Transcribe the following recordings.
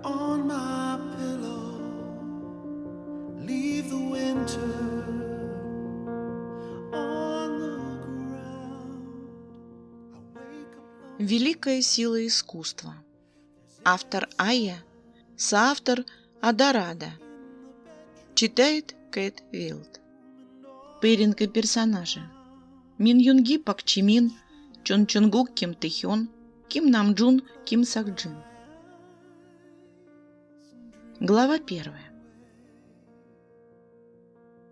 on my pillow, leave the winter on the ground. I wake up. Великая сила искусства. Автор Айя, соавтор Адорада. Читает Кэт Вилд. Пэринг и персонажи. Мин Юнги Пак Чи Мин, Чон Чонгук Ким Тэхён, Ким Намджун Ким Сакджин. Глава 1.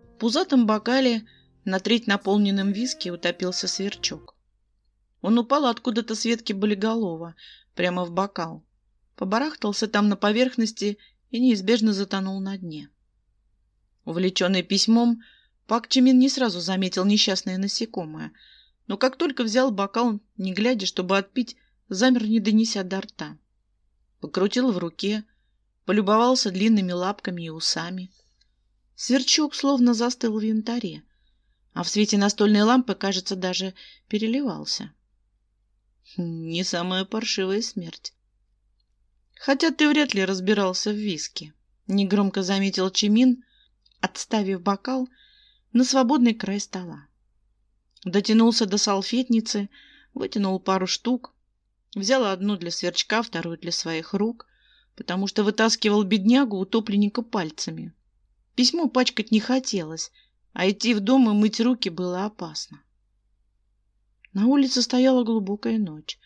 В пузатом бокале, на треть наполненном виски, утопился сверчок. Он упал откуда-то с ветки болиголова прямо в бокал, побарахтался там на поверхности и неизбежно затонул на дне. Увлеченный письмом, Пак Чи Мин не сразу заметил несчастное насекомое, но как только взял бокал, не глядя, чтобы отпить, замер, не донеся до рта. Покрутил в руке, полюбовался длинными лапками и усами. Сверчок словно застыл в янтаре, а в свете настольной лампы, кажется, даже переливался. Не самая паршивая смерть. Хотя ты вряд ли разбирался в виски, негромко заметил Чи Мин, отставив бокал на свободный край стола. Дотянулся до салфетницы, вытянул пару штук, взял одну для сверчка, вторую для своих рук, потому что вытаскивал беднягу утопленника пальцами. Письмо пачкать не хотелось, а идти в дом и мыть руки было опасно. На улице стояла глубокая ночь.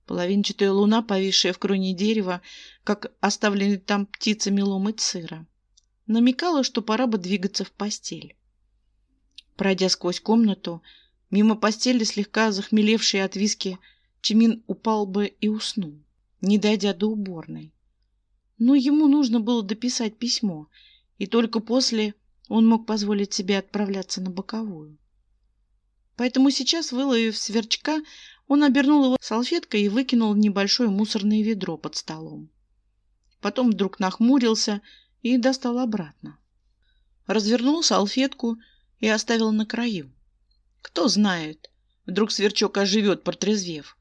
Половинчатая луна, повисшая в кроне дерева, как оставленный там птицами ломоть сыра, намекала, что пора бы двигаться в постель. Пройдя сквозь комнату, мимо постели, слегка захмелевшей от виски, Чи Мин упал бы и уснул, не дойдя до уборной. Но ему нужно было дописать письмо, и только после он мог позволить себе отправляться на боковую. Поэтому сейчас, выловив сверчка, он обернул его салфеткой и выкинул в небольшое мусорное ведро под столом. Потом вдруг нахмурился и достал обратно. Развернул салфетку и оставил на краю. Кто знает, вдруг сверчок оживет, протрезвев.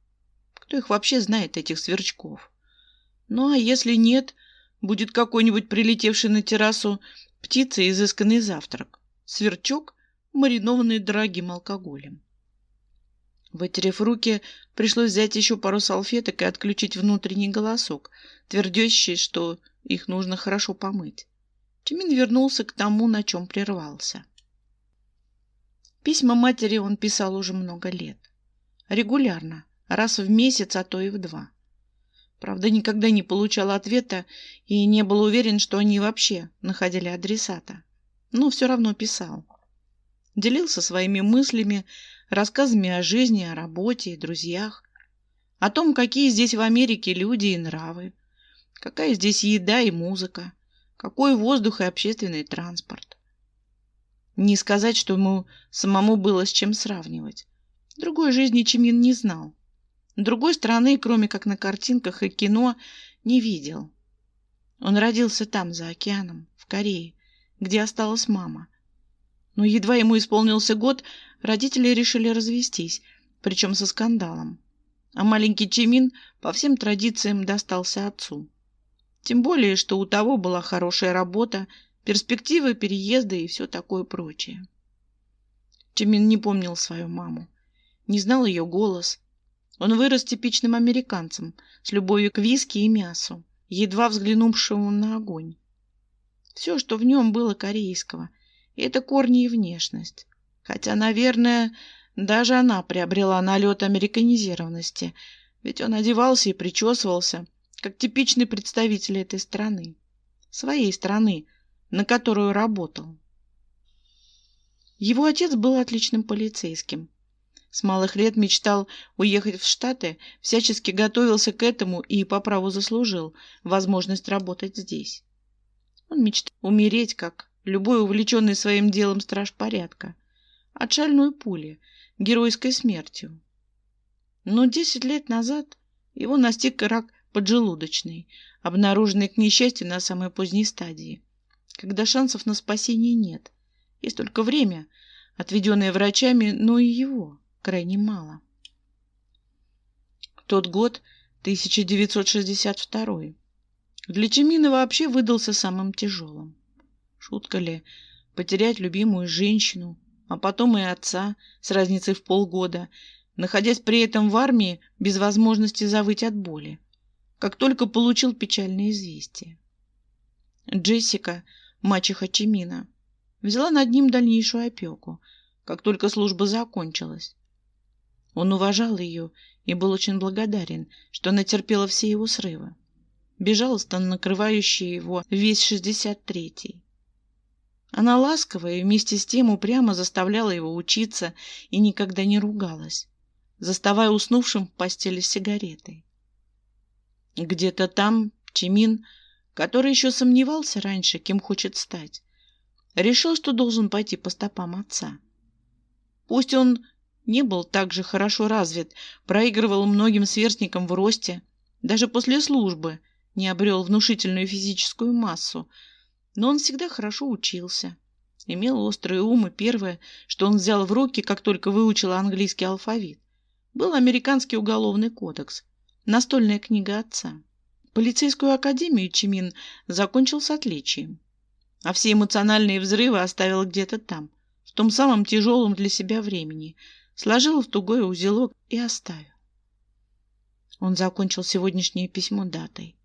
Кто их вообще знает, этих сверчков? Ну, а если нет, будет какой-нибудь прилетевший на террасу птица изысканный завтрак. Сверчок, маринованный дорогим алкоголем. Вытерев руки, пришлось взять еще пару салфеток и отключить внутренний голосок, твердящий, что их нужно хорошо помыть. Чи Мин вернулся к тому, на чем прервался. Письма матери он писал уже много лет. Регулярно, раз в месяц, а то и в 2. Правда, никогда не получал ответа и не был уверен, что они вообще находили адресата. Но все равно писал. Делился своими мыслями, рассказами о жизни, о работе и друзьях, о том, какие здесь в Америке люди и нравы, какая здесь еда и музыка, какой воздух и общественный транспорт. Не сказать, что ему самому было с чем сравнивать. Другой жизни Чи Мин не знал. Другой страны, кроме как на картинках и кино, не видел. Он родился там, за океаном, в Корее, где осталась мама. Но едва ему исполнился год, родители решили развестись, причем со скандалом. А маленький Чи Мин по всем традициям достался отцу. Тем более, что у того была хорошая работа, перспективы переезда и все такое прочее. Чи Мин не помнил свою маму, не знал ее голос. Он вырос типичным американцем, с любовью к виски и мясу, едва взглянувшему на огонь. Все, что в нем было корейского, и это корни и внешность. Хотя, наверное, даже она приобрела налет американизированности, ведь он одевался и причесывался, как типичный представитель этой страны, своей страны, на которую работал. Его отец был отличным полицейским. С малых лет мечтал уехать в Штаты, всячески готовился к этому и по праву заслужил возможность работать здесь. Он мечтал умереть, как любой увлеченный своим делом страж порядка, от шальной пули, геройской смертью. Но 10 лет назад его настиг рак поджелудочный, обнаруженный, к несчастью, на самой поздней стадии, когда шансов на спасение нет. Есть только время, отведенное врачами, но и его крайне мало. Тот год, 1962. Для Чимина вообще выдался самым тяжелым. Шутка ли потерять любимую женщину, а потом и отца с разницей в полгода, находясь при этом в армии без возможности завыть от боли, как только получил печальное известие. Джессика, мачеха Чимина, взяла над ним дальнейшую опеку, как только служба закончилась. Он уважал ее и был очень благодарен, что она терпела все его срывы, безжалостно накрывающие его весь 63-й. Она ласково и вместе с тем упрямо заставляла его учиться и никогда не ругалась, заставая уснувшим в постели с сигаретой. Где-то там Чимин, который еще сомневался раньше, кем хочет стать, решил, что должен пойти по стопам отца. Пусть он не был так же хорошо развит, проигрывал многим сверстникам в росте, даже после службы не обрел внушительную физическую массу, но он всегда хорошо учился, имел острый ум, и первое, что он взял в руки, как только выучил английский алфавит, был американский уголовный кодекс, настольная книга отца. Полицейскую академию Чимин закончил с отличием, а все эмоциональные взрывы оставил где-то там, в том самом тяжелом для себя времени, сложил в тугой узелок и оставил. Он закончил сегодняшнее письмо датой.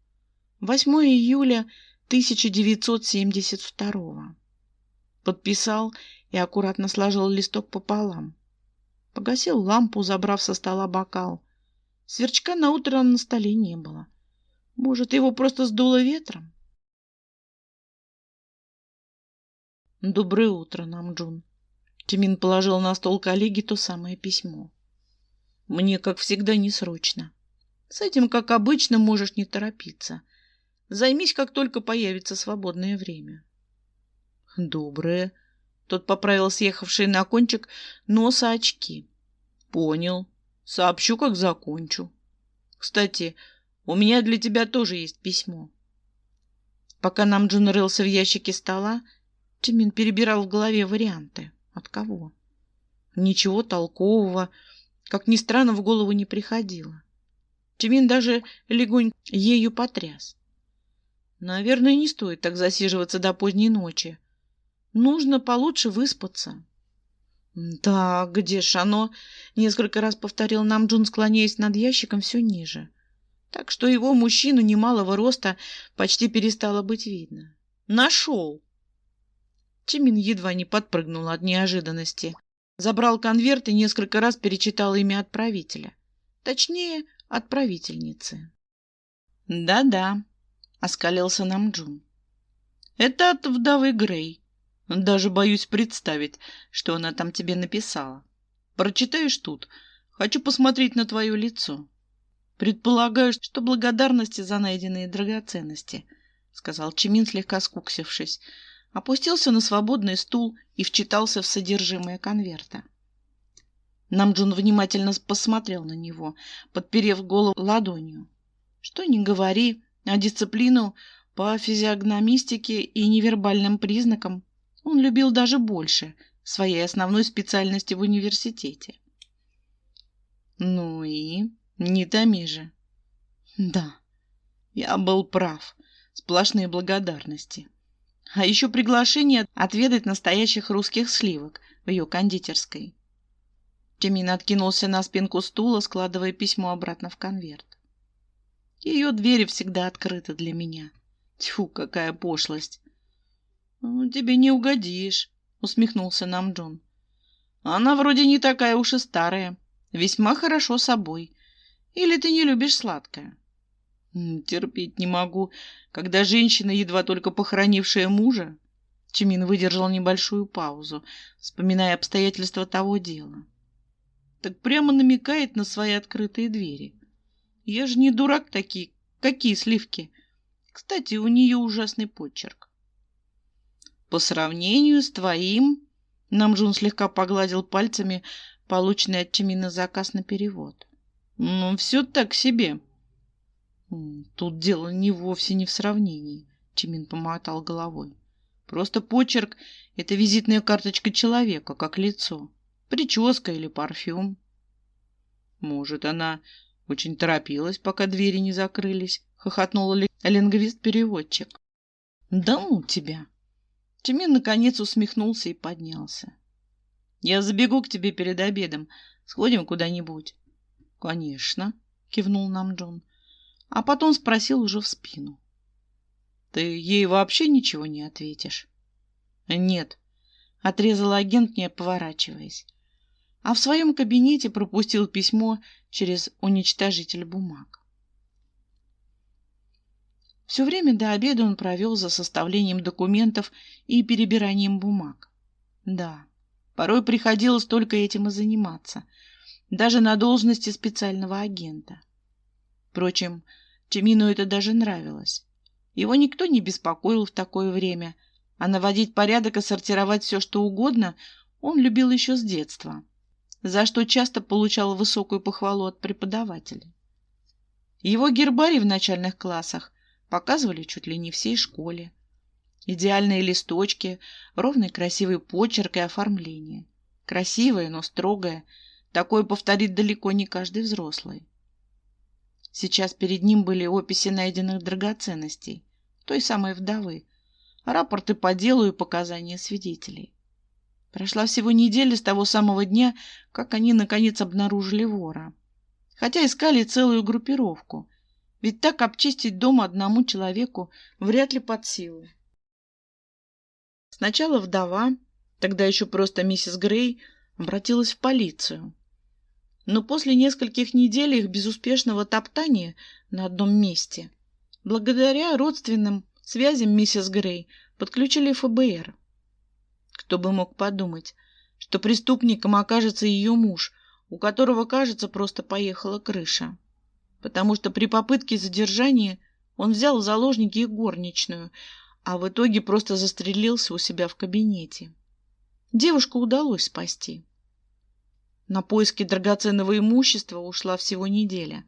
8 июля 1972. Подписал и аккуратно сложил листок пополам. Погасил лампу, забрав со стола бокал. Сверчка на утро на столе не было. Может, его просто сдуло ветром? «Доброе утро, Намджун». Чимин положил на стол коллеге то самое письмо. «Мне, как всегда, не срочно. С этим, как обычно, можешь не торопиться. Займись, как только появится свободное время». «Доброе». Тот поправил съехавшие на кончик носа очки. «Понял. Сообщу, как закончу. Кстати, у меня для тебя тоже есть письмо». Пока Намджун рылся в ящике стола, Чимин перебирал в голове варианты. От кого? Ничего толкового, как ни странно, в голову не приходило. Чимин даже легонько ею потряс. Наверное, не стоит так засиживаться до поздней ночи. Нужно получше выспаться. «Да, где ж оно?» — несколько раз повторил Намджун, склоняясь над ящиком все ниже. Так что его, мужчину немалого роста, почти перестало быть видно. «Нашел!» Чимин едва не подпрыгнул от неожиданности. Забрал конверт и несколько раз перечитал имя отправителя. Точнее, отправительницы. «Да-да», — оскалился Намджун. «Это от вдовы Грей. Даже боюсь представить, что она там тебе написала. Прочитаешь тут. Хочу посмотреть на твое лицо. Предполагаю, что благодарности за найденные драгоценности», — сказал Чимин, слегка скуксившись. Опустился на свободный стул и вчитался в содержимое конверта. Намджун внимательно посмотрел на него, подперев голову ладонью. Что ни говори, а дисциплину по физиогномистике и невербальным признакам он любил даже больше своей основной специальности в университете. «Ну и не томи же». «Да, я был прав. Сплошные благодарности. А еще приглашение отведать настоящих русских сливок в ее кондитерской». Чимин откинулся на спинку стула, складывая письмо обратно в конверт. «Ее двери всегда открыты для меня. Тьфу, какая пошлость!» «Тебе не угодишь», — усмехнулся Намджун. «Она вроде не такая уж и старая, весьма хорошо собой. Или ты не любишь сладкое?» «Терпеть не могу, когда женщина, едва только похоронившая мужа...» Чимин выдержал небольшую паузу, вспоминая обстоятельства того дела. «Так прямо намекает на свои открытые двери. Я же не дурак такие. Какие сливки? Кстати, у нее ужасный почерк». «По сравнению с твоим...» Намджун слегка погладил пальцами полученный от Чимина заказ на перевод. «Ну, все так себе». «Тут дело вовсе не в сравнении», — Чимин помотал головой. «Просто почерк — это визитная карточка человека, как лицо, прическа или парфюм». «Может, она очень торопилась, пока двери не закрылись», — хохотнул лингвист-переводчик. Да ну тебя. Чимин наконец усмехнулся и поднялся. Я забегу к тебе перед обедом. Сходим куда-нибудь. Конечно, кивнул Намджон. А потом спросил уже в спину. Ты ей вообще ничего не ответишь? Нет, отрезал агент, не поворачиваясь. А в своем кабинете пропустил письмо через уничтожитель бумаг. Все время до обеда он провел за составлением документов и перебиранием бумаг. Да, порой приходилось только этим и заниматься, даже на должности специального агента. Впрочем, Чимину это даже нравилось. Его никто не беспокоил в такое время, а наводить порядок и сортировать все, что угодно, он любил еще с детства, за что часто получал высокую похвалу от преподавателей. Его гербарий в начальных классах показывали чуть ли не всей школе. Идеальные листочки, ровный красивый почерк и оформление. Красивое, но строгое. Такое повторит далеко не каждый взрослый. Сейчас перед ним были описи найденных драгоценностей, той самой вдовы, рапорты по делу и показания свидетелей. Прошла всего неделя с того самого дня, как они наконец обнаружили вора. Хотя искали целую группировку. Ведь так обчистить дом одному человеку вряд ли под силу. Сначала вдова, тогда еще просто миссис Грей, обратилась в полицию. Но после нескольких недель их безуспешного топтания на одном месте, благодаря родственным связям миссис Грей, подключили ФБР. Кто бы мог подумать, что преступником окажется ее муж, у которого, кажется, просто поехала крыша. Потому что при попытке задержания он взял в заложники их горничную, а в итоге просто застрелился у себя в кабинете. Девушку удалось спасти. На поиски драгоценного имущества ушла всего неделя.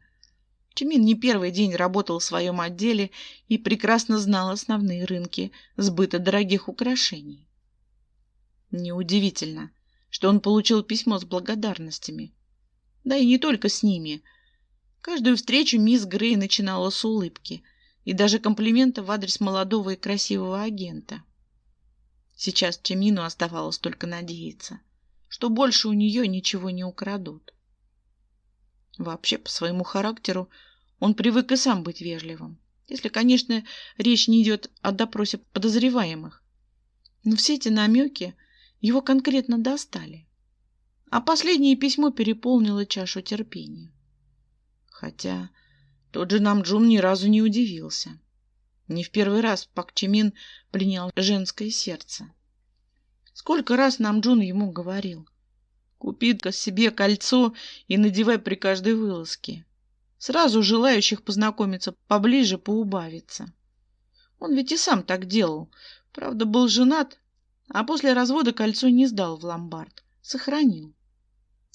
Чимин не первый день работал в своем отделе и прекрасно знал основные рынки сбыта дорогих украшений. Неудивительно, что он получил письмо с благодарностями. Да и не только с ними. Каждую встречу мисс Грей начинала с улыбки и даже комплимента в адрес молодого и красивого агента. Сейчас Чимину оставалось только надеяться, что больше у нее ничего не украдут. Вообще, по своему характеру, он привык и сам быть вежливым, если, конечно, речь не идет о допросе подозреваемых. Но все эти намеки его конкретно достали. А последнее письмо переполнило чашу терпения. Хотя тот же Намджун ни разу не удивился. Не в первый раз Пак Чимин пленял женское сердце. Сколько раз Намджун ему говорил: купи-ка себе кольцо и надевай при каждой вылазке. Сразу желающих познакомиться поближе поубавится. Он ведь и сам так делал. Правда, был женат, а после развода кольцо не сдал в ломбард. Сохранил.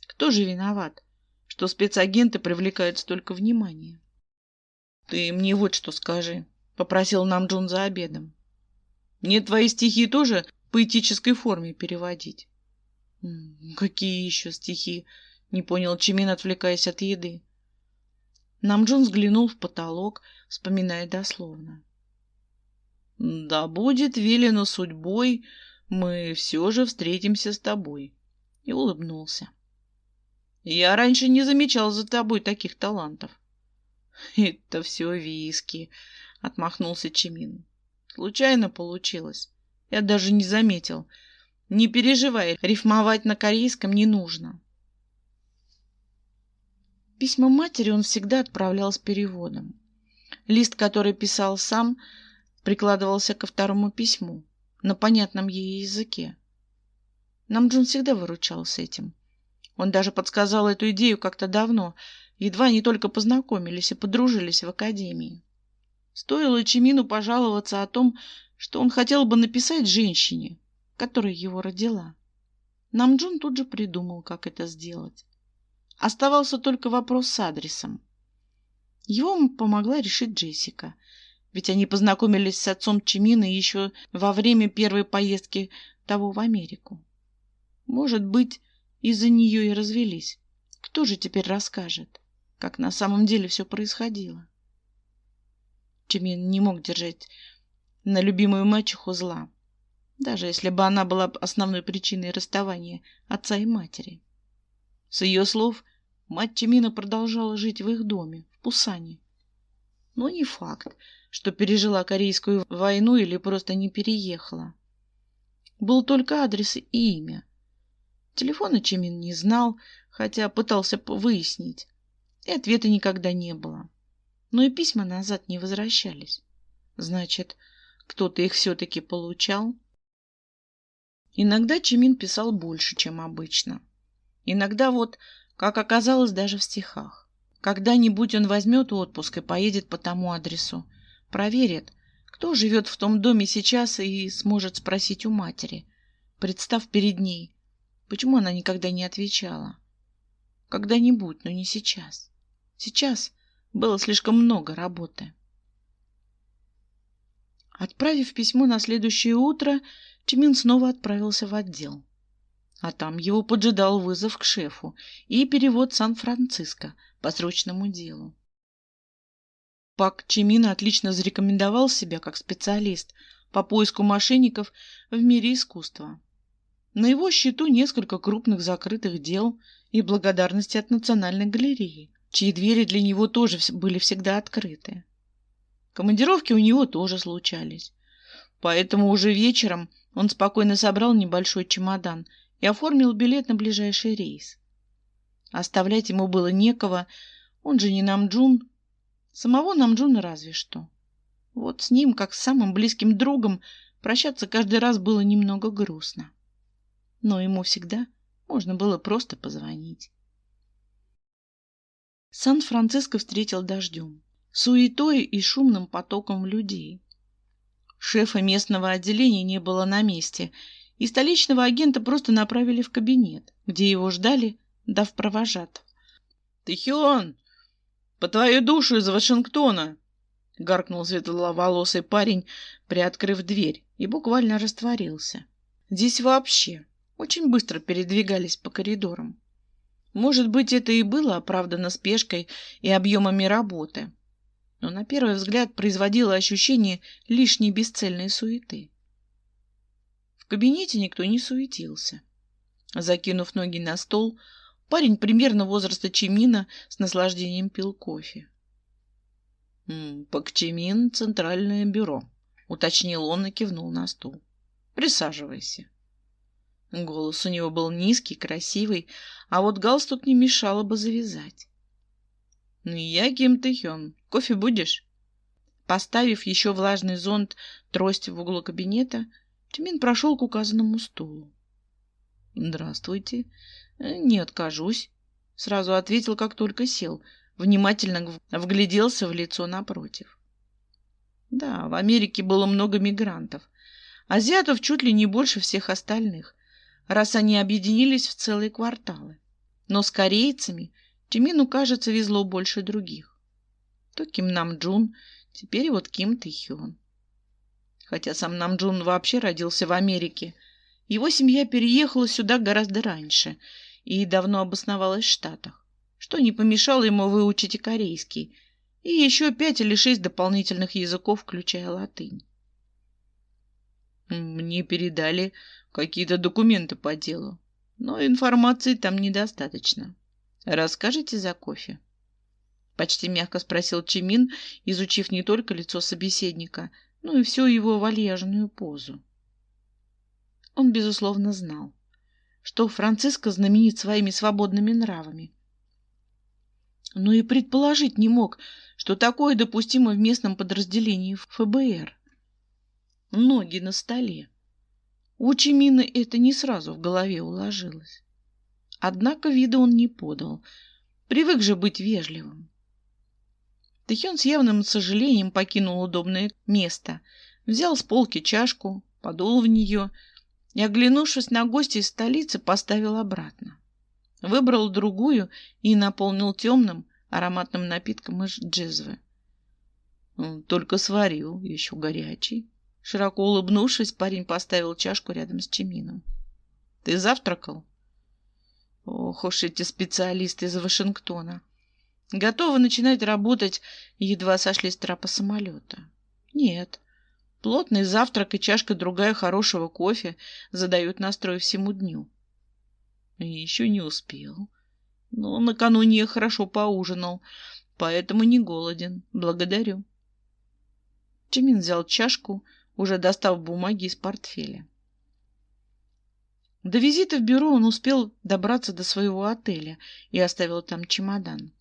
Кто же виноват, что спецагенты привлекают столько внимания? — Ты мне вот что скажи, — попросил Намджун за обедом. — Мне твои стихи тоже в поэтической форме переводить? — Какие еще стихи? — не понял Чимин, отвлекаясь от еды. Намджун взглянул в потолок, вспоминая дословно. — Да будет велено судьбой, мы все же встретимся с тобой. И улыбнулся. Я раньше не замечал за тобой таких талантов. — Это все виски, — отмахнулся Чимин. — Случайно получилось. Я даже не заметил. Не переживай, рифмовать на корейском не нужно. Письма матери он всегда отправлял с переводом. Лист, который писал сам, прикладывался ко второму письму на понятном ей языке. Намджун всегда выручал с этим. Он даже подсказал эту идею как-то давно, едва не только познакомились и подружились в академии. Стоило Чимину пожаловаться о том, что он хотел бы написать женщине, которая его родила. Намджун тут же придумал, как это сделать. Оставался только вопрос с адресом. Его помогла решить Джессика, ведь они познакомились с отцом Чимина еще во время первой поездки того в Америку. Может быть, из-за нее и развелись. Кто же теперь расскажет, как на самом деле все происходило? Чимин не мог держать на любимую мачеху зла, даже если бы она была основной причиной расставания отца и матери. С ее слов, мать Чимина продолжала жить в их доме, в Пусане. Но не факт, что пережила Корейскую войну или просто не переехала. Был только адрес и имя. Телефона Чимин не знал, хотя пытался выяснить, и ответа никогда не было. Но и письма назад не возвращались. Значит, кто-то их все-таки получал. Иногда Чимин писал больше, чем обычно. Иногда вот, как оказалось, даже в стихах. Когда-нибудь он возьмет отпуск и поедет по тому адресу. Проверит, кто живет в том доме сейчас, и сможет спросить у матери, представ перед ней, почему она никогда не отвечала. Когда-нибудь, но не сейчас. Сейчас было слишком много работы. Отправив письмо на следующее утро, Чимин снова отправился в отдел. А там его поджидал вызов к шефу и перевод в Сан-Франциско по срочному делу. Пак Чимин отлично зарекомендовал себя как специалист по поиску мошенников в мире искусства. На его счету несколько крупных закрытых дел и благодарности от Национальной галереи, чьи двери для него тоже были всегда открыты. Командировки у него тоже случались. Поэтому уже вечером он спокойно собрал небольшой чемодан и оформил билет на ближайший рейс. Оставлять ему было некого, он же не Намджун. Самого Намджуна разве что. Вот с ним, как с самым близким другом, прощаться каждый раз было немного грустно. Но ему всегда можно было просто позвонить. Сан-Франциско встретил дождем, суетой и шумным потоком людей. Шефа местного отделения не было на месте, и столичного агента просто направили в кабинет, где его ждали, дав провожатых. «Тэхён, по твою душу из Вашингтона!» — гаркнул светловолосый парень, приоткрыв дверь, и буквально растворился. Здесь вообще очень быстро передвигались по коридорам. Может быть, это и было оправдано спешкой и объемами работы, но на первый взгляд производило ощущение лишней бесцельной суеты. В кабинете никто не суетился. Закинув ноги на стол, парень примерно возраста Чимина с наслаждением пил кофе. «Пак Чимин, Центральное бюро», — уточнил он и кивнул на стул. «Присаживайся». Голос у него был низкий, красивый, а вот галстук не мешало бы завязать. «Я Ким Тэхён. Кофе будешь?» Поставив еще влажный зонт трость в углу кабинета, Чимин прошел к указанному стулу. «Здравствуйте. Не откажусь», — сразу ответил, как только сел, внимательно вгляделся в лицо напротив. Да, в Америке было много мигрантов. Азиатов чуть ли не больше всех остальных, раз они объединились в целые кварталы. Но с корейцами Чимину, кажется, везло больше других. То Ким Намджун, теперь вот Ким Тэхён. Хотя сам Намджун вообще родился в Америке, его семья переехала сюда гораздо раньше и давно обосновалась в Штатах, что не помешало ему выучить и корейский, и еще 5 или 6 дополнительных языков, включая латынь. Мне передали какие-то документы по делу, но информации там недостаточно. Расскажите за кофе? Почти мягко спросил Чимин, изучив не только лицо собеседника, но и всю его вальяжную позу. Он, безусловно, знал, что Франциско знаменит своими свободными нравами, но и предположить не мог, что такое допустимо в местном подразделении ФБР. Ноги на столе. У Чимина это не сразу в голове уложилось. Однако вида он не подал, привык же быть вежливым. Тэхён с явным сожалением покинул удобное место, взял с полки чашку, подул в нее и, оглянувшись на гостя из столицы, поставил обратно. Выбрал другую и наполнил темным ароматным напитком из джезвы. Только сварил, еще горячий. Широко улыбнувшись, парень поставил чашку рядом с Чимином. «Ты завтракал?» Ох уж эти специалисты из Вашингтона. Готовы начинать работать, едва сошли с трапа самолета. Нет, плотный завтрак и чашка-другая хорошего кофе задают настрой всему дню. И еще не успел. Но накануне я хорошо поужинал, поэтому не голоден. Благодарю. Чимин взял чашку, уже достав бумаги из портфеля. До визита в бюро он успел добраться до своего отеля и оставил там чемодан.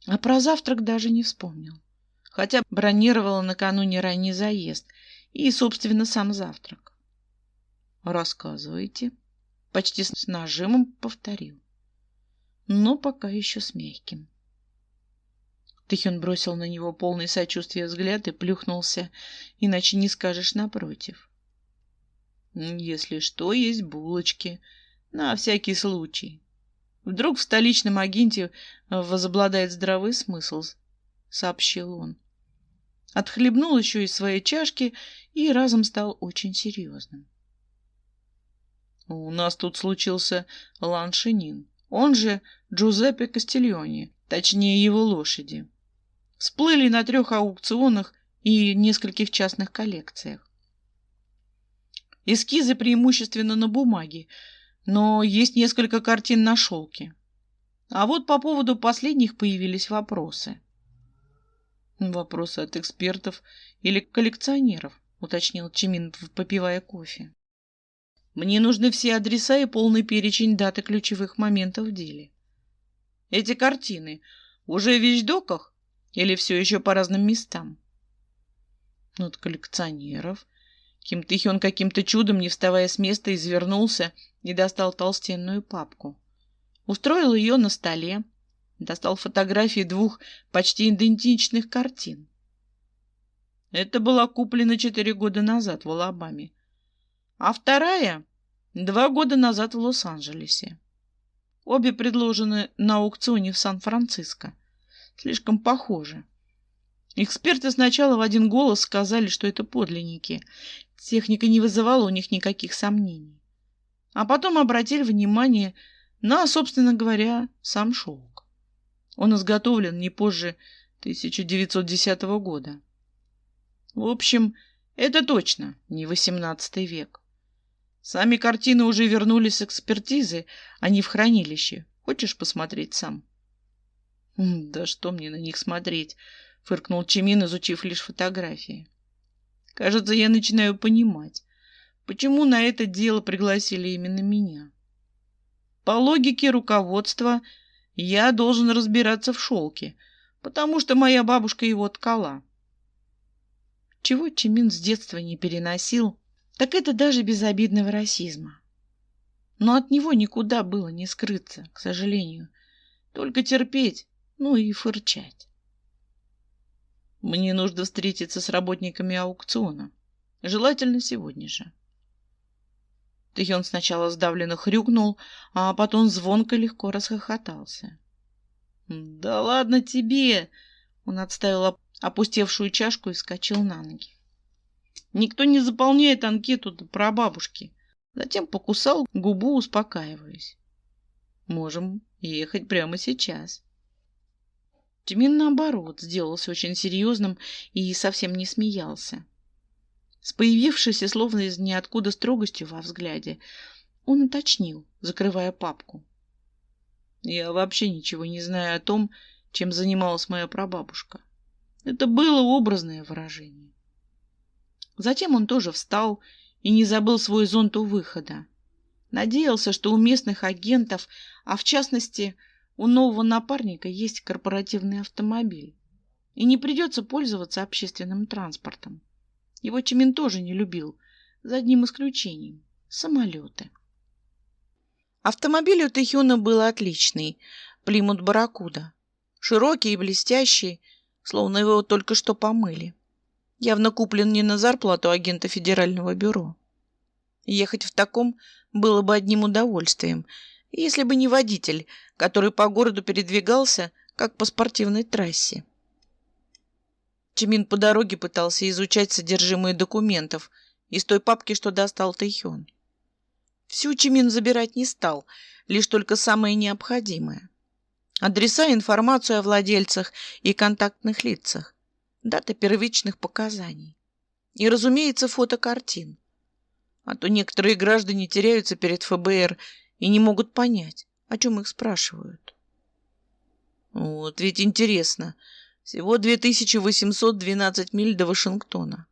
А про завтрак даже не вспомнил. Хотя бронировала накануне ранний заезд и, собственно, сам завтрак. «Рассказывайте», — почти с нажимом повторил. Но пока еще с мягким. Тыхён бросил на него полный сочувствия взгляд и плюхнулся, иначе не скажешь напротив. «Если что, есть булочки. На всякий случай. Вдруг в столичном агенте возобладает здравый смысл», — сообщил он. Отхлебнул еще из своей чашки и разом стал очень серьезным. «У нас тут случился Ланшинин, он же Джузеппе Кастильони, точнее его лошади. Всплыли на 3 аукционах и нескольких частных коллекциях. Эскизы преимущественно на бумаге, но есть несколько картин на шелке. А вот по поводу последних появились вопросы». «Вопросы от экспертов или коллекционеров», — уточнил Чимин, попивая кофе. «Мне нужны все адреса и полный перечень дат и ключевых моментов в деле. Эти картины уже в вещдоках или все еще по разным местам?» «Ну, от коллекционеров». Ким Тыхён каким-то чудом, не вставая с места, извернулся и достал толстенную папку. Устроил ее на столе, достал фотографии 2 почти идентичных картин. Это была куплена 4 года назад в Алабаме, а вторая 2 года назад в Лос-Анджелесе. Обе предложены на аукционе в Сан-Франциско. Слишком похожи. Эксперты сначала в один голос сказали, что это подлинники. Техника не вызывала у них никаких сомнений. А потом обратили внимание на, собственно говоря, сам шелк. Он изготовлен не позже 1910 года. В общем, это точно не XVIII век. Сами картины уже вернулись с экспертизы, они в хранилище. Хочешь посмотреть сам? Да что мне на них смотреть? Фыркнул Чимин, изучив лишь фотографии. Кажется, я начинаю понимать, почему на это дело пригласили именно меня. По логике руководства я должен разбираться в шелке, потому что моя бабушка его ткала. Чего Чимин с детства не переносил, так это даже безобидного расизма. Но от него никуда было не скрыться, к сожалению. Только терпеть, ну и фырчать. Мне нужно встретиться с работниками аукциона. Желательно сегодня же. Тыхён сначала сдавленно хрюкнул, а потом звонко легко расхохотался. «Да ладно тебе!» Он отставил опустевшую чашку и вскочил на ноги. «Никто не заполняет анкету про бабушки». Затем покусал губу, успокаиваясь. «Можем ехать прямо сейчас». Чимин, наоборот, сделался очень серьезным и совсем не смеялся. С появившейся, словно из ниоткуда, строгостью во взгляде, он уточнил, закрывая папку. «Я вообще ничего не знаю о том, чем занималась моя прабабушка. Это было образное выражение». Затем он тоже встал и не забыл свой зонт у выхода. Надеялся, что у местных агентов, а в частности у нового напарника, есть корпоративный автомобиль, и не придется пользоваться общественным транспортом. Его Чимин тоже не любил, за одним исключением – самолеты. Автомобиль у Тыхёна был отличный – Плимут Барракуда. Широкий и блестящий, словно его только что помыли. Явно куплен не на зарплату агента Федерального бюро. Ехать в таком было бы одним удовольствием, если бы не водитель, который по городу передвигался, как по спортивной трассе. Чимин по дороге пытался изучать содержимое документов из той папки, что достал Тыхён. Всю Чимин забирать не стал, лишь только самое необходимое. Адреса, информацию о владельцах и контактных лицах, дата первичных показаний. И, разумеется, фото картин. А то некоторые граждане теряются перед ФБР и не могут понять, о чем их спрашивают. Вот ведь интересно. Всего 2812 миль до Вашингтона.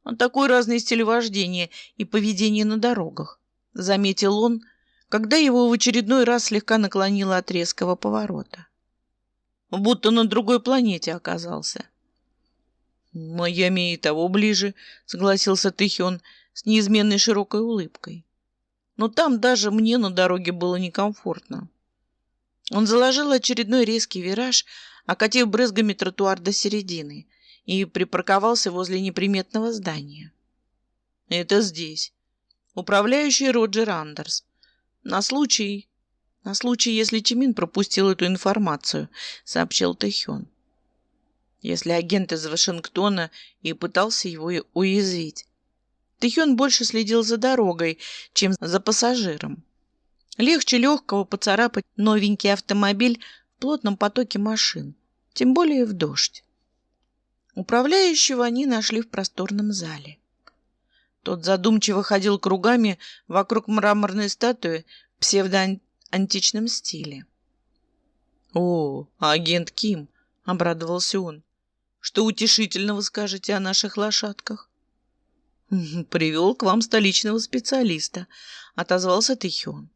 А такой разный стиль вождения и поведения на дорогах, заметил он, когда его в очередной раз слегка наклонило от резкого поворота. Будто на другой планете оказался. «Майами и того ближе», — согласился Тэхён с неизменной широкой улыбкой. «Но там даже мне на дороге было некомфортно». Он заложил очередной резкий вираж, окатив брызгами тротуар до середины, и припарковался возле неприметного здания. «Это здесь. Управляющий Роджер Андерс. На случай, если Чимин пропустил эту информацию», — сообщил Тэхён. Если агент из Вашингтона и пытался его уязвить. Тэхён больше следил за дорогой, чем за пассажиром. Легче легкого поцарапать новенький автомобиль в плотном потоке машин, тем более в дождь. Управляющего они нашли в просторном зале. Тот задумчиво ходил кругами вокруг мраморной статуи в псевдоантичном стиле. «О, агент Ким!» — обрадовался он. «Что утешительного скажете о наших лошадках?» «Привел к вам столичного специалиста», — отозвался Тэхён.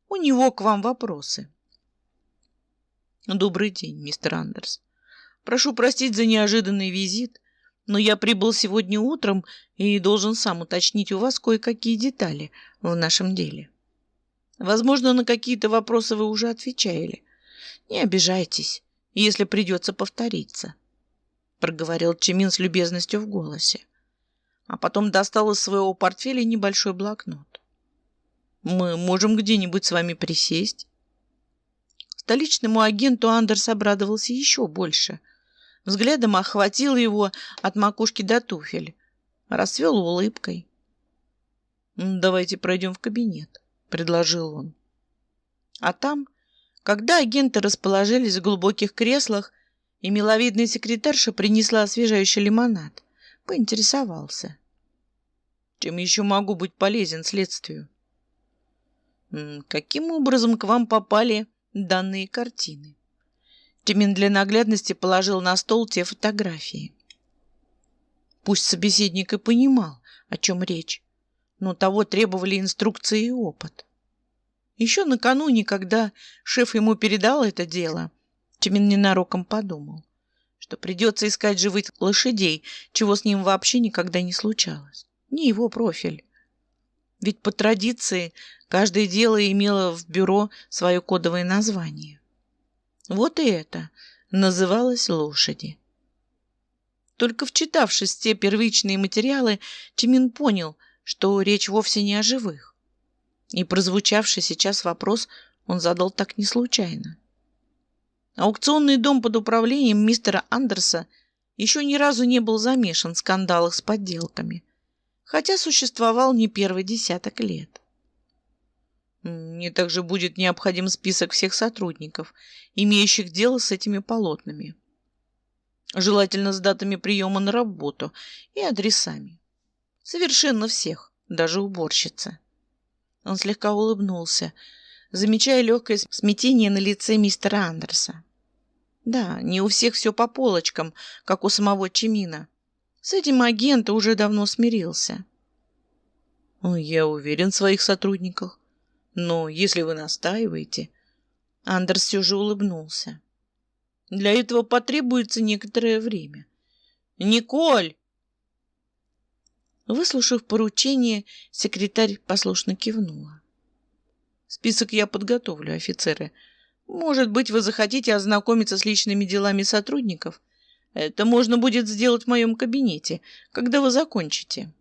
«У него к вам вопросы». «Добрый день, мистер Андерс. Прошу простить за неожиданный визит, но я прибыл сегодня утром и должен сам уточнить у вас кое-какие детали в нашем деле. Возможно, на какие-то вопросы вы уже отвечали. Не обижайтесь, если придется повториться», — проговорил Чимин с любезностью в голосе, а потом достал из своего портфеля небольшой блокнот. «Мы можем где-нибудь с вами присесть?» Столичному агенту Андерс обрадовался еще больше. Взглядом охватил его от макушки до туфель, расцвел улыбкой. «Давайте пройдем в кабинет», — предложил он. А там, когда агенты расположились в глубоких креслах, и миловидная секретарша принесла освежающий лимонад, поинтересовался: «Чем еще могу быть полезен следствию?» «Каким образом к вам попали данные картины?» Чимин для наглядности положил на стол те фотографии. Пусть собеседник и понимал, о чем речь, но того требовали инструкции и опыт. Еще накануне, когда шеф ему передал это дело, Чимин ненароком подумал, что придется искать живых лошадей, чего с ним вообще никогда не случалось. Не его профиль. Ведь по традиции каждое дело имело в бюро свое кодовое название. Вот и это называлось «Лошади». Только вчитавшись в те первичные материалы, Чимин понял, что речь вовсе не о живых. И прозвучавший сейчас вопрос он задал так не случайно. Аукционный дом под управлением мистера Андерса еще ни разу не был замешан в скандалах с подделками, хотя существовал не первый десяток лет. Мне также будет необходим список всех сотрудников, имеющих дело с этими полотнами. Желательно с датами приема на работу и адресами. Совершенно всех, даже уборщицы. Он слегка улыбнулся, замечая легкое смятение на лице мистера Андерса. Да, не у всех все по полочкам, как у самого Чимина. С этим агент уже давно смирился. Я уверен в своих сотрудниках. Но если вы настаиваете... Андерс все же улыбнулся. Для этого потребуется некоторое время. «Николь!» Выслушав поручение, секретарь послушно кивнула. «Список я подготовлю, офицеры. Может быть, вы захотите ознакомиться с личными делами сотрудников? Это можно будет сделать в моем кабинете, когда вы закончите».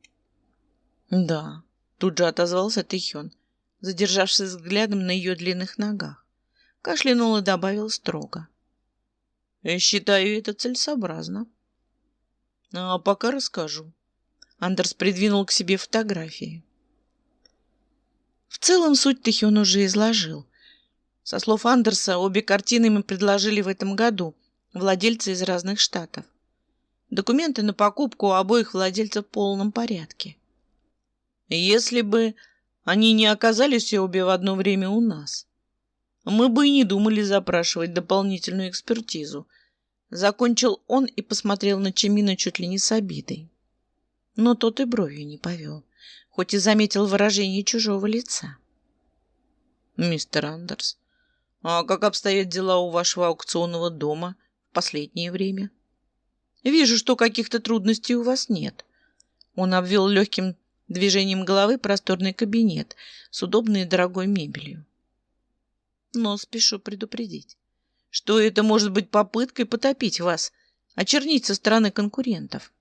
«Да», — тут же отозвался Тэхён, задержавшись взглядом на ее длинных ногах. Кашлянул и добавил строго: «Считаю это целесообразно». «А пока расскажу». Андерс придвинул к себе фотографии. В целом суть Тэхён уже изложил. Со слов Андерса, обе картины им предложили в этом году владельцы из разных штатов. Документы на покупку у обоих владельцев в полном порядке. Если бы они не оказались обе в одно время у нас, мы бы и не думали запрашивать дополнительную экспертизу. Закончил он и посмотрел на Чимина чуть ли не с обидой. Но тот и бровью не повел, хоть и заметил выражение чужого лица. «Мистер Андерс, а как обстоят дела у вашего аукционного дома в последнее время? Вижу, что каких-то трудностей у вас нет». Он обвел легким движением головы просторный кабинет с удобной и дорогой мебелью. «Но спешу предупредить, что это может быть попыткой потопить вас, очернить со стороны конкурентов».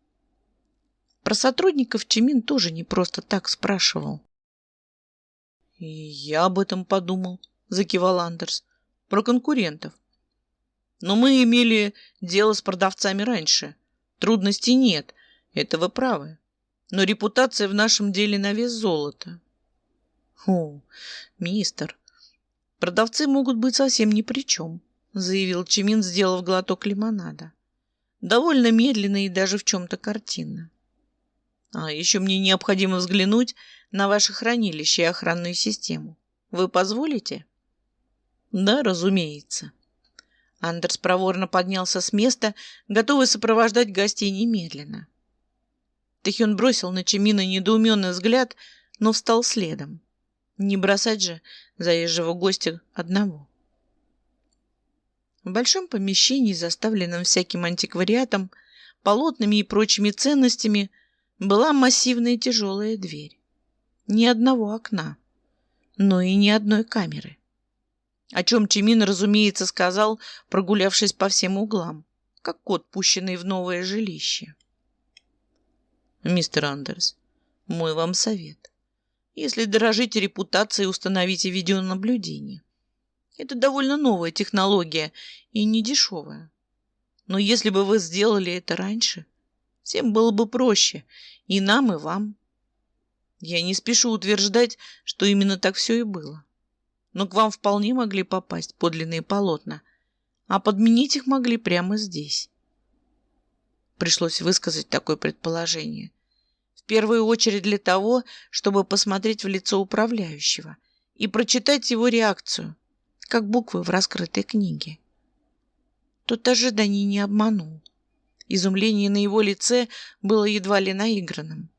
Про сотрудников Чимин тоже не просто так спрашивал. «И я об этом подумал», — закивал Андерс. «Про конкурентов. Но мы имели дело с продавцами раньше. Трудностей нет, это вы правы. Но репутация в нашем деле на вес золота». «О, мистер, продавцы могут быть совсем ни при чем», — заявил Чимин, сделав глоток лимонада. «Довольно медленно и даже в чем-то картинно. А еще мне необходимо взглянуть на ваше хранилище и охранную систему. Вы позволите?» «Да, разумеется». Андерс проворно поднялся с места, готовый сопровождать гостей немедленно. Тэхён бросил на Чимина недоуменный взгляд, но встал следом. Не бросать же заезжего гостя одного. В большом помещении, заставленном всяким антиквариатом, полотнами и прочими ценностями, была массивная тяжелая дверь. Ни одного окна, но и ни одной камеры. О чем Чимин, разумеется, сказал, прогулявшись по всем углам, как кот, пущенный в новое жилище. «Мистер Андерс, мой вам совет. Если дорожите репутацией, установите видеонаблюдение. Это довольно новая технология и не дешевая. Но если бы вы сделали это раньше, всем было бы проще, и нам, и вам. Я не спешу утверждать, что именно так все и было. Но к вам вполне могли попасть подлинные полотна, а подменить их могли прямо здесь». Пришлось высказать такое предположение. В первую очередь для того, чтобы посмотреть в лицо управляющего и прочитать его реакцию, как буквы в раскрытой книге. Тот ожиданий не обманул. Изумление на его лице было едва ли наигранным.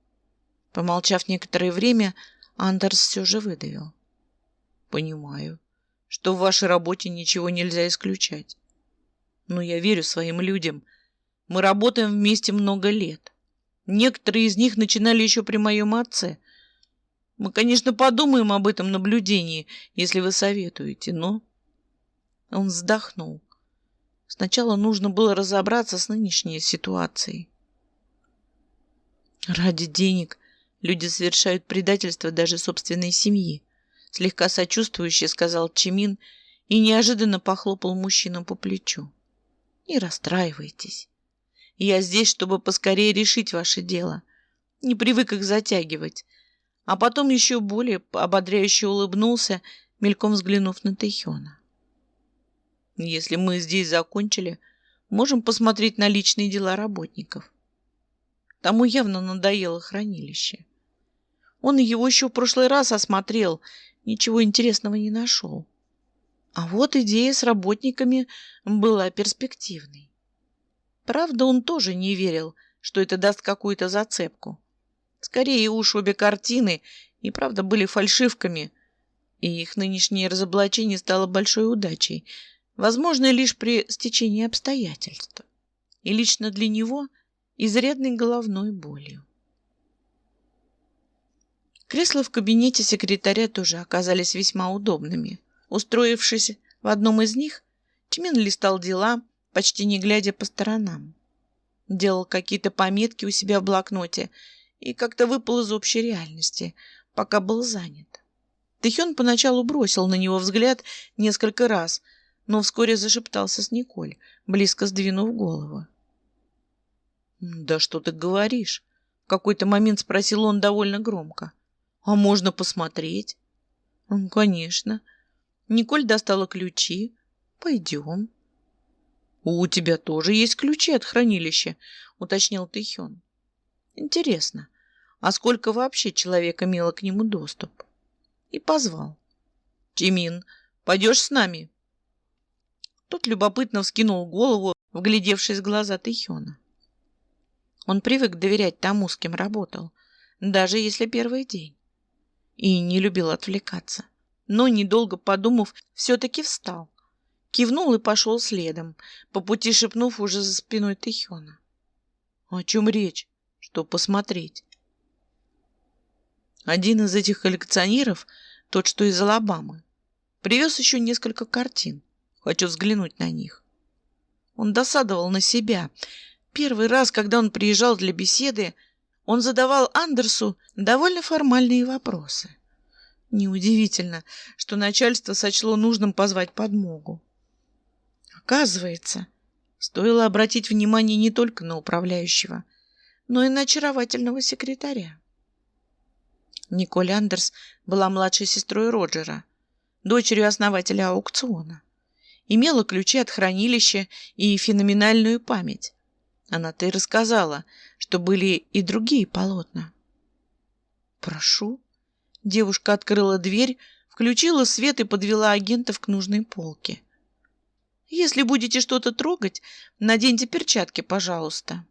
Помолчав некоторое время, Андерс все же выдавил: «Понимаю, что в вашей работе ничего нельзя исключать. Но я верю своим людям. Мы работаем вместе много лет. Некоторые из них начинали еще при моем отце. Мы, конечно, подумаем об этом наблюдении, если вы советуете, но...» Он вздохнул. Сначала нужно было разобраться с нынешней ситуацией. «Ради денег люди совершают предательство даже собственной семьи», слегка сочувствующе сказал Чимин и неожиданно похлопал мужчину по плечу. «Не расстраивайтесь. Я здесь, чтобы поскорее решить ваше дело. Не привык их затягивать». А потом еще более ободряюще улыбнулся, мельком взглянув на Тэхёна. «Если мы здесь закончили, можем посмотреть на личные дела работников. Тому явно надоело хранилище. Он его еще в прошлый раз осмотрел, ничего интересного не нашел. А вот идея с работниками была перспективной. Правда, он тоже не верил, что это даст какую-то зацепку. Скорее уж обе картины и правда были фальшивками, и их нынешнее разоблачение стало большой удачей, возможно, лишь при стечении обстоятельств. И лично для него изрядной головной болью. Кресла в кабинете секретаря тоже оказались весьма удобными. Устроившись в одном из них, Чимин листал дела, почти не глядя по сторонам. Делал какие-то пометки у себя в блокноте и как-то выпал из общей реальности, пока был занят. Тэхён поначалу бросил на него взгляд несколько раз, но вскоре зашептался с Николь, близко сдвинув голову. «Да что ты говоришь?» — в какой-то момент спросил он довольно громко. «А можно посмотреть?» «Конечно». Николь достала ключи. Пойдем. У тебя тоже есть ключи от хранилища, уточнил Тэхён. Интересно, а сколько вообще человек имело к нему доступ? И позвал. Чимин, пойдешь с нами? Тот любопытно вскинул голову, вглядевшись в глаза Тэхёна. Он привык доверять тому, с кем работал, даже если первый день. И не любил отвлекаться. Но, недолго подумав, все-таки встал. Кивнул и пошел следом, по пути шепнув уже за спиной Тэхёна. О чем речь? Что посмотреть? Один из этих коллекционеров, тот, что из Алабамы, привез еще несколько картин. Хочу взглянуть на них. Он досадовал на себя. Первый раз, когда он приезжал для беседы, он задавал Андерсу довольно формальные вопросы. Неудивительно, что начальство сочло нужным позвать подмогу. Оказывается, стоило обратить внимание не только на управляющего, но и на очаровательного секретаря. Николь Андерс была младшей сестрой Роджера, дочерью основателя аукциона. Имела ключи от хранилища и феноменальную память. Она-то и рассказала, что были и другие полотна. «Прошу». Девушка открыла дверь, включила свет и подвела агентов к нужной полке. «Если будете что-то трогать, наденьте перчатки, пожалуйста».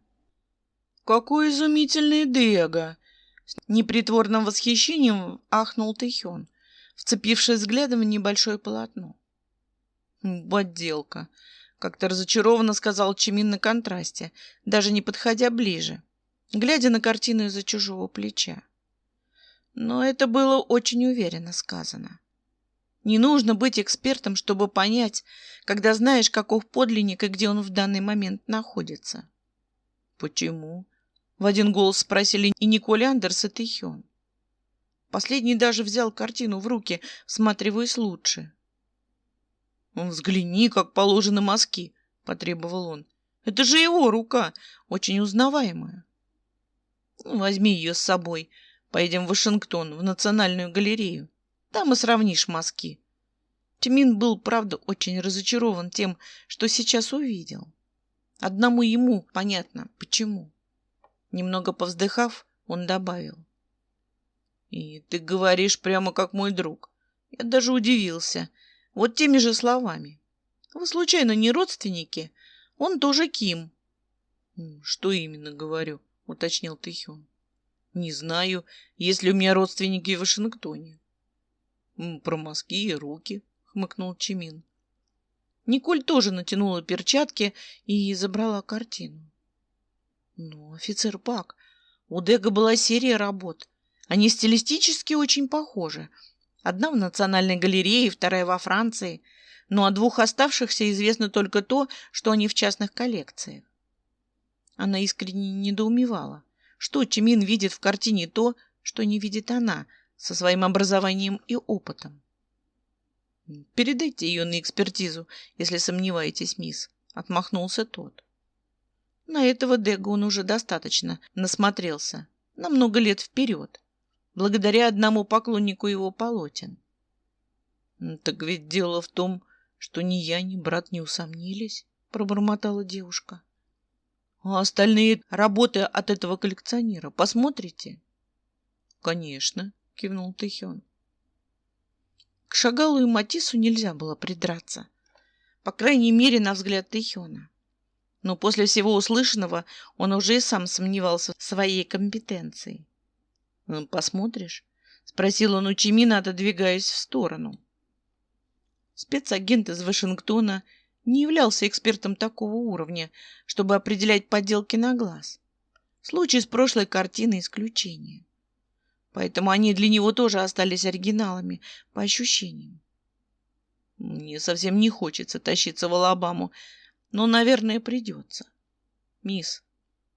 «Какой изумительный Дега!» С непритворным восхищением ахнул Тэхён, вцепившись взглядом в небольшое полотно. «Подделка», — как-то разочарованно сказал Чимин на контрасте, даже не подходя ближе, глядя на картину из-за чужого плеча. Но это было очень уверенно сказано. Не нужно быть экспертом, чтобы понять, когда знаешь, каков подлинник и где он в данный момент находится. «Почему?» — в один голос спросили и Николь Андерс, и Тэхён. Последний даже взял картину в руки, всматриваясь лучше. «Взгляни, как положены мазки», — потребовал он. «Это же его рука, очень узнаваемая». «Возьми ее с собой. Поедем в Вашингтон, в Национальную галерею. Там и сравнишь мазки». Чимин был, правда, очень разочарован тем, что сейчас увидел. Одному ему понятно, почему. Немного повздыхав, он добавил. «И ты говоришь прямо как мой друг. Я даже удивился. Вот теми же словами. Вы случайно не родственники? Он тоже Ким». «Что именно говорю?» — уточнил Тэхён. «Не знаю, есть ли у меня родственники в Вашингтоне». «Про мазки и руки», — хмыкнул Чимин. Николь тоже натянула перчатки и забрала картину. «Ну, офицер Пак, у Дега была серия работ. Они стилистически очень похожи. Одна в Национальной галерее, вторая во Франции. Но о двух оставшихся известно только то, что они в частных коллекциях». Она искренне недоумевала, что Чимин видит в картине то, что не видит она, со своим образованием и опытом. «Передайте ее на экспертизу, если сомневаетесь, мисс», — отмахнулся тот. На этого Дега он уже достаточно насмотрелся, на много лет вперед, благодаря одному поклоннику его полотен. «Так ведь дело в том, что ни я, ни брат не усомнились», — пробормотала девушка. «А остальные работы от этого коллекционера посмотрите?» «Конечно», — кивнул Тэхён. К Шагалу и Матиссу нельзя было придраться. По крайней мере, на взгляд Тэхёна. Но после всего услышанного он уже и сам сомневался в своей компетенции. «Посмотришь?» — спросил он у Чимина, отодвигаясь в сторону. Спецагент из Вашингтона не являлся экспертом такого уровня, чтобы определять подделки на глаз. Случай с прошлой картиной — исключение. Поэтому они для него тоже остались оригиналами, по ощущениям. «Мне совсем не хочется тащиться в Алабаму, но, наверное, придется. Мисс,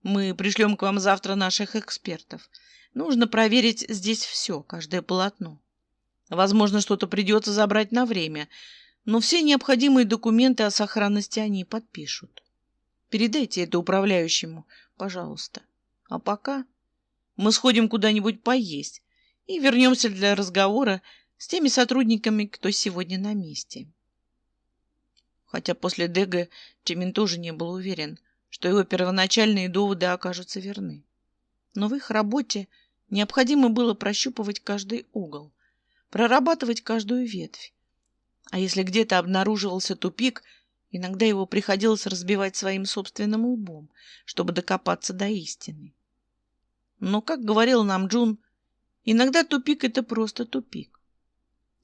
мы пришлем к вам завтра наших экспертов. Нужно проверить здесь все, каждое полотно. Возможно, что-то придется забрать на время, но все необходимые документы о сохранности они подпишут. Передайте это управляющему, пожалуйста. А пока мы сходим куда-нибудь поесть и вернемся для разговора с теми сотрудниками, кто сегодня на месте. Хотя после Дега Чимин тоже не был уверен, что его первоначальные доводы окажутся верны. Но в их работе необходимо было прощупывать каждый угол, прорабатывать каждую ветвь. А если где-то обнаруживался тупик, иногда его приходилось разбивать своим собственным лбом, чтобы докопаться до истины. Но, как говорил нам Джун, иногда тупик — это просто тупик.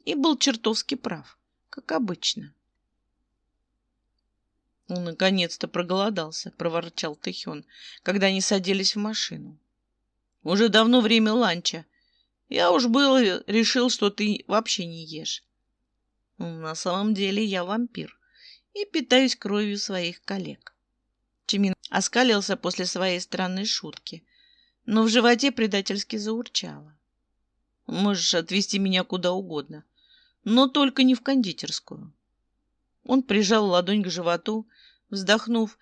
И был чертовски прав, как обычно. «Он наконец-то проголодался», — проворчал Тэхён, когда они садились в машину. «Уже давно время ланча. Я уж было решил, что ты вообще не ешь. На самом деле я вампир и питаюсь кровью своих коллег». Чимин оскалился после своей странной шутки, но в животе предательски заурчало. «Можешь отвезти меня куда угодно, но только не в кондитерскую». Он прижал ладонь к животу, вздохнув,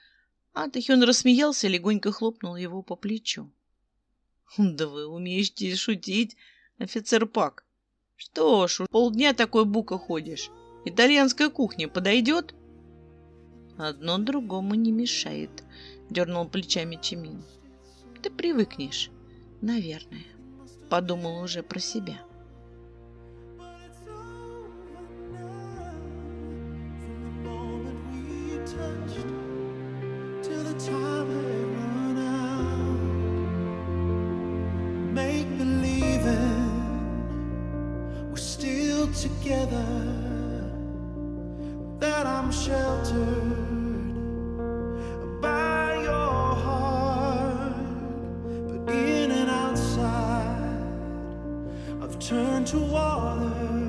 а Тэхён рассмеялся и легонько хлопнул его по плечу. «Да вы умеете шутить, офицер Пак. Что ж, полдня такой бука ходишь. Итальянская кухня подойдет?» «Одно другому не мешает», — дернул плечами Чимин. «Ты привыкнешь, наверное», — подумал уже про себя. Till the time had run out. Make believing we're still together, that I'm sheltered by your heart, but in and outside I've turned to water.